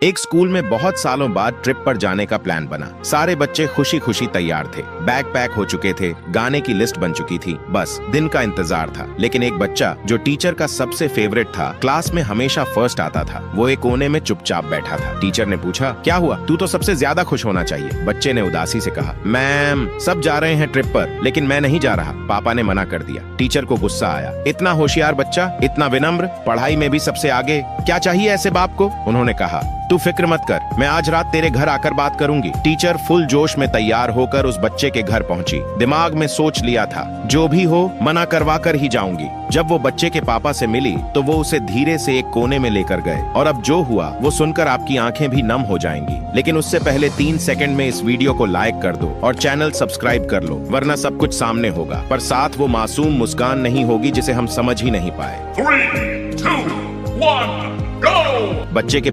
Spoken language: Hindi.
एक स्कूल में बहुत सालों बाद ट्रिप पर जाने का प्लान बना। सारे बच्चे खुशी खुशी तैयार थे, बैग पैक हो चुके थे, गाने की लिस्ट बन चुकी थी, बस दिन का इंतजार था। लेकिन एक बच्चा जो टीचर का सबसे फेवरेट था, क्लास में हमेशा फर्स्ट आता था, वो एक कोने में चुपचाप बैठा था। टीचर ने पूछा, क्या हुआ? तू तो सबसे ज्यादा खुश होना चाहिए। बच्चे ने उदासी से कहा, मैम सब जा रहे हैं ट्रिप पर, लेकिन मैं नहीं जा रहा, पापा ने मना कर दिया। टीचर को गुस्सा आया, इतना होशियार बच्चा, इतना विनम्र, पढ़ाई में भी सबसे आगे, क्या चाहिए ऐसे बाप को? उन्होंने कहा, तू फिक्र मत कर, मैं आज रात तेरे घर आकर बात करूंगी। टीचर फुल जोश में तैयार होकर उस बच्चे के घर पहुंची। दिमाग में सोच लिया था, जो भी हो मना करवा कर ही जाऊंगी। जब वो बच्चे के पापा से मिली तो वो उसे धीरे से एक कोने में लेकर गए, और अब जो हुआ वो सुनकर आपकी आंखें भी नम हो जाएंगी। लेकिन उससे पहले 3 सेकंड में इस वीडियो को लाइक कर दो और चैनल सब्सक्राइब कर लो, वरना सब कुछ सामने होगा, पर साथ वो मासूम मुस्कान नहीं होगी जिसे हम समझ ही नहीं पाए। 3, 2, 1, go! बच्चे के